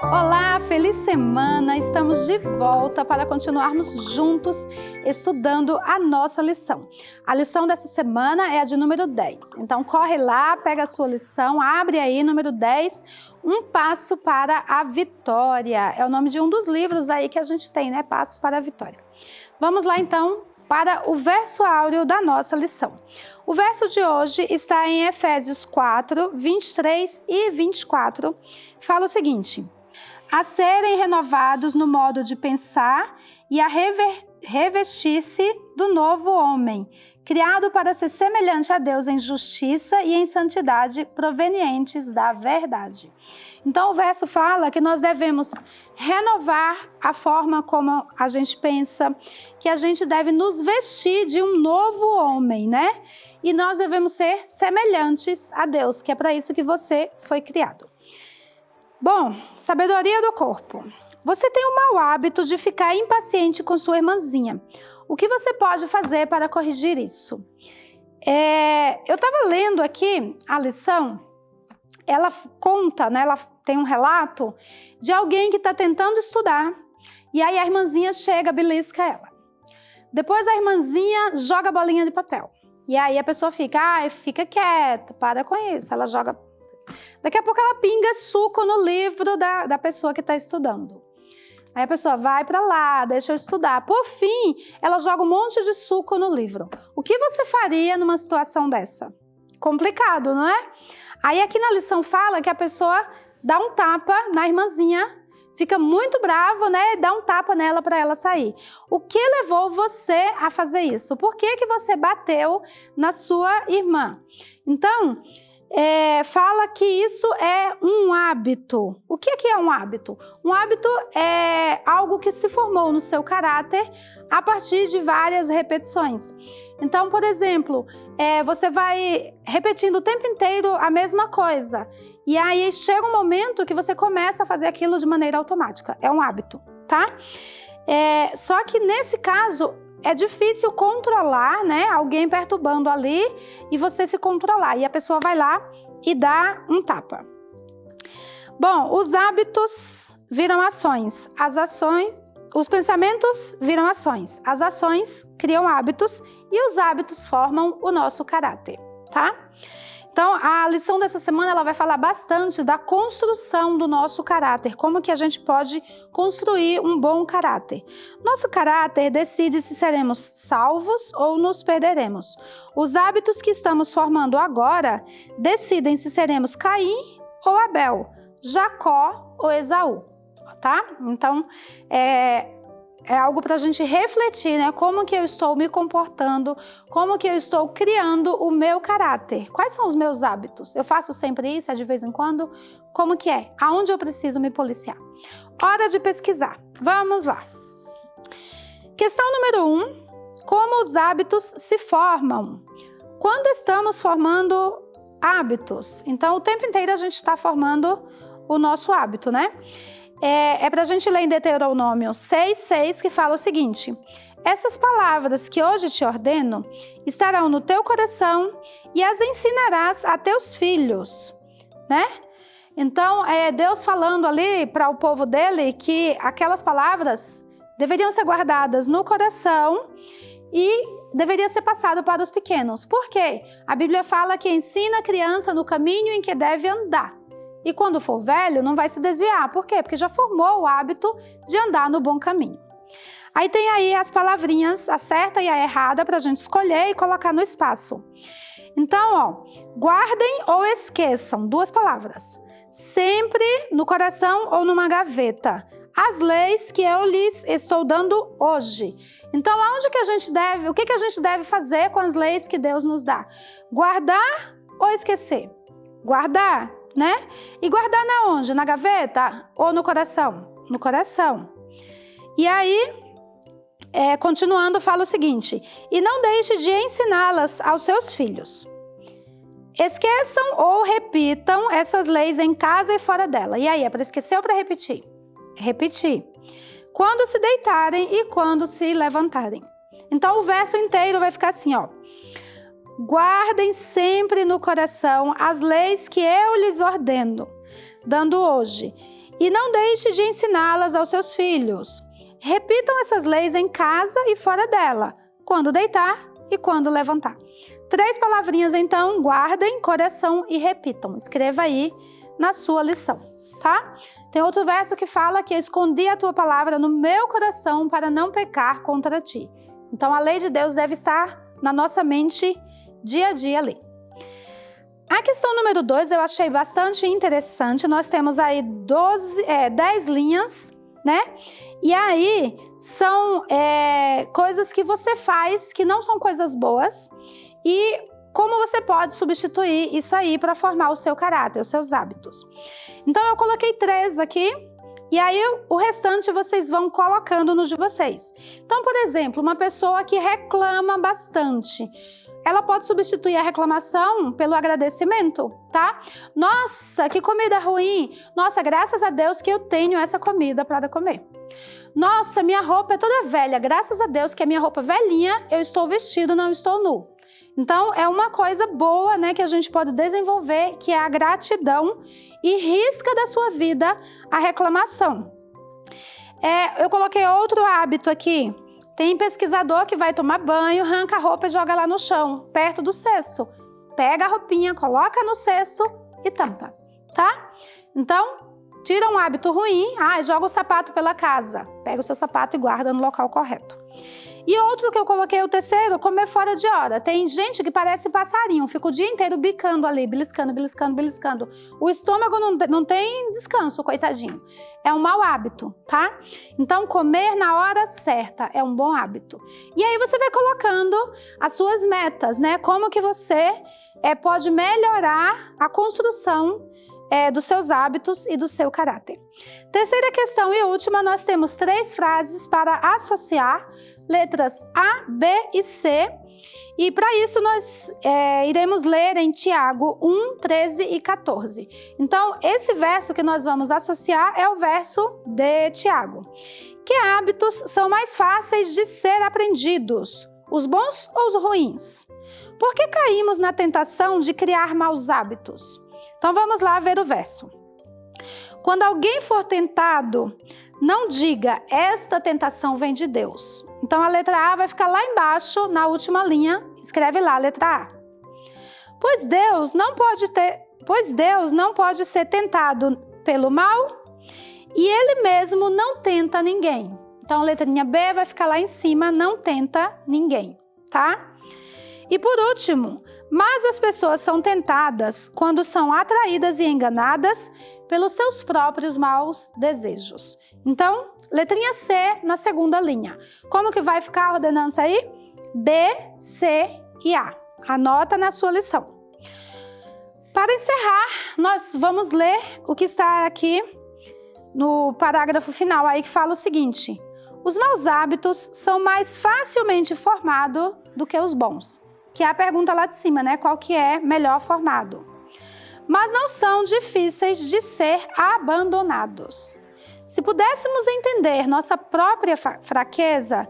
Olá, feliz semana! Estamos de volta para continuarmos juntos estudando a nossa lição. A lição dessa semana é a de número 10. Então corre lá, pega a sua lição, abre aí, número 10, Um Passo para a Vitória. É o nome de um dos livros aí que a gente tem, né? Passos para a Vitória. Vamos lá então para o verso áureo da nossa lição. O verso de hoje está em Efésios 4, 23 e 24. Fala o seguinte: a serem renovados no modo de pensar e a revestir-se do novo homem, criado para ser semelhante a Deus em justiça e em santidade provenientes da verdade. Então o verso fala que nós devemos renovar a forma como a gente pensa, que a gente deve nos vestir de um novo homem, né? E nós devemos ser semelhantes a Deus, que é para isso que você foi criado. Bom, sabedoria do corpo. Você tem o mau hábito de ficar impaciente com sua irmãzinha. O que você pode fazer para corrigir isso? Eu estava lendo aqui a lição, ela conta, né, ela tem um relato de alguém que está tentando estudar e aí a irmãzinha chega, belisca ela. Depois a irmãzinha joga a bolinha de papel e aí a pessoa fica, fica quieta, para com isso, ela joga. Daqui a pouco ela pinga suco no livro da pessoa que está estudando. Aí a pessoa vai para lá, deixa eu estudar. Por fim, ela joga um monte de suco no livro. O que você faria numa situação dessa? Complicado, não é? Aí aqui na lição fala que a pessoa dá um tapa na irmãzinha, fica muito bravo, né? Dá um tapa nela para ela sair. O que levou você a fazer isso? Por que você bateu na sua irmã? Então, fala que isso é um hábito. O que é um hábito? Um hábito é algo que se formou no seu caráter a partir de várias repetições. Então, por exemplo, você vai repetindo o tempo inteiro a mesma coisa. E aí chega um momento que você começa a fazer aquilo de maneira automática. É um hábito, tá? Só que nesse caso é difícil controlar, né? Alguém perturbando ali e você se controlar. E a pessoa vai lá e dá um tapa. Bom, os hábitos viram ações. Os pensamentos viram ações. As ações criam hábitos e os hábitos formam o nosso caráter, tá? Então, a lição dessa semana ela vai falar bastante da construção do nosso caráter, como que a gente pode construir um bom caráter. Nosso caráter decide se seremos salvos ou nos perderemos. Os hábitos que estamos formando agora decidem se seremos Caim ou Abel, Jacó ou Esaú, tá? Então, é algo para a gente refletir, né? Como que eu estou me comportando, como que eu estou criando o meu caráter. Quais são os meus hábitos? Eu faço sempre isso, de vez em quando? Como que é? Aonde eu preciso me policiar? Hora de pesquisar. Vamos lá. Questão número 1. Como os hábitos se formam? Quando estamos formando hábitos? Então, o tempo inteiro a gente está formando o nosso hábito, né? É para a gente ler em Deuteronômio 6,6, que fala o seguinte: essas palavras que hoje te ordeno estarão no teu coração e as ensinarás a teus filhos, né? Então, Deus falando ali para o povo dele que aquelas palavras deveriam ser guardadas no coração e deveria ser passado para os pequenos. Por quê? A Bíblia fala que ensina a criança no caminho em que deve andar. E quando for velho, não vai se desviar. Por quê? Porque já formou o hábito de andar no bom caminho. Aí tem aí as palavrinhas, a certa e a errada, para a gente escolher e colocar no espaço. Então, ó, guardem ou esqueçam, 2 palavras. Sempre no coração ou numa gaveta. As leis que eu lhes estou dando hoje. Então, o que a gente deve fazer com as leis que Deus nos dá? Guardar ou esquecer? Guardar, né? E guardar na onde? Na gaveta ou no coração? No coração. E aí, continuando, fala o seguinte: e não deixe de ensiná-las aos seus filhos. Esqueçam ou repitam essas leis em casa e fora dela. E aí, é para esquecer ou para repetir? Repetir. Quando se deitarem e quando se levantarem. Então, o verso inteiro vai ficar assim, ó. Guardem sempre no coração as leis que eu lhes ordeno, dando hoje. e não deixe de ensiná-las aos seus filhos. Repitam essas leis em casa e fora dela, quando deitar e quando levantar. 3 palavrinhas, então, guardem, coração e repitam. Escreva aí na sua lição, tá? Tem outro verso que fala que escondi a tua palavra no meu coração para não pecar contra ti. Então, a lei de Deus deve estar na nossa mente dia a dia ali. A questão número 2 eu achei bastante interessante. Nós temos aí 10 linhas, né? E aí são coisas que você faz que não são coisas boas e como você pode substituir isso aí para formar o seu caráter, os seus hábitos. Então eu coloquei 3 aqui e aí o restante vocês vão colocando nos de vocês. Então, por exemplo, uma pessoa que reclama bastante, ela pode substituir a reclamação pelo agradecimento, tá? Nossa, que comida ruim! Nossa, graças a Deus que eu tenho essa comida para comer. Nossa, minha roupa é toda velha, graças a Deus que a minha roupa velhinha, eu estou vestido, não estou nu. Então, é uma coisa boa, né, que a gente pode desenvolver, que é a gratidão, e risca da sua vida a reclamação. Eu coloquei outro hábito aqui. Tem pesquisador que vai tomar banho, arranca a roupa e joga lá no chão, perto do cesto. Pega a roupinha, coloca no cesto e tampa, tá? Então, tira um hábito ruim, joga o sapato pela casa. Pega o seu sapato e guarda no local correto. E outro que eu coloquei, o terceiro, comer fora de hora. Tem gente que parece passarinho, fica o dia inteiro bicando ali, beliscando, beliscando, beliscando. O estômago não tem descanso, coitadinho. É um mau hábito, tá? Então, comer na hora certa é um bom hábito. E aí você vai colocando as suas metas, né? Como que você pode melhorar a construção dos seus hábitos e do seu caráter. Terceira questão e última, nós temos 3 frases para associar, letras A, B e C. E para isso nós iremos ler em Tiago 1, 13 e 14. Então, esse verso que nós vamos associar é o verso de Tiago. Que hábitos são mais fáceis de ser aprendidos, os bons ou os ruins? Por que caímos na tentação de criar maus hábitos? Então vamos lá ver o verso. Quando alguém for tentado, não diga, esta tentação vem de Deus. Então a letra A vai ficar lá embaixo, na última linha, escreve lá a letra A. Pois Deus não pode ser tentado pelo mal e Ele mesmo não tenta ninguém. Então a letrinha B vai ficar lá em cima, não tenta ninguém, tá? E por último, mas as pessoas são tentadas quando são atraídas e enganadas pelos seus próprios maus desejos. Então, letrinha C na segunda linha. Como que vai ficar a ordenança aí? B, C e A. Anota na sua lição. Para encerrar, nós vamos ler o que está aqui no parágrafo final aí que fala o seguinte: os maus hábitos são mais facilmente formados do que os bons. Que é a pergunta lá de cima, né? Qual que é melhor formado? Mas não são difíceis de ser abandonados. Se pudéssemos entender nossa própria fraqueza,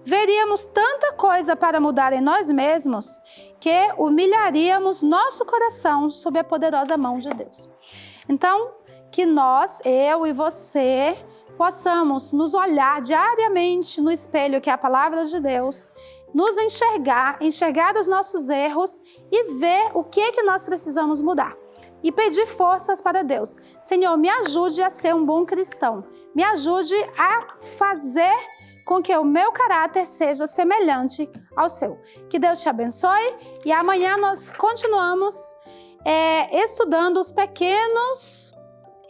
veríamos tanta coisa para mudar em nós mesmos que humilharíamos nosso coração sob a poderosa mão de Deus. Então, que nós, eu e você, possamos nos olhar diariamente no espelho que é a palavra de Deus, nos enxergar os nossos erros e ver o que nós precisamos mudar. E pedir forças para Deus. Senhor, me ajude a ser um bom cristão. Me ajude a fazer com que o meu caráter seja semelhante ao seu. Que Deus te abençoe e amanhã nós continuamos estudando os pequenos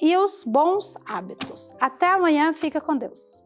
e os bons hábitos. Até amanhã, fica com Deus.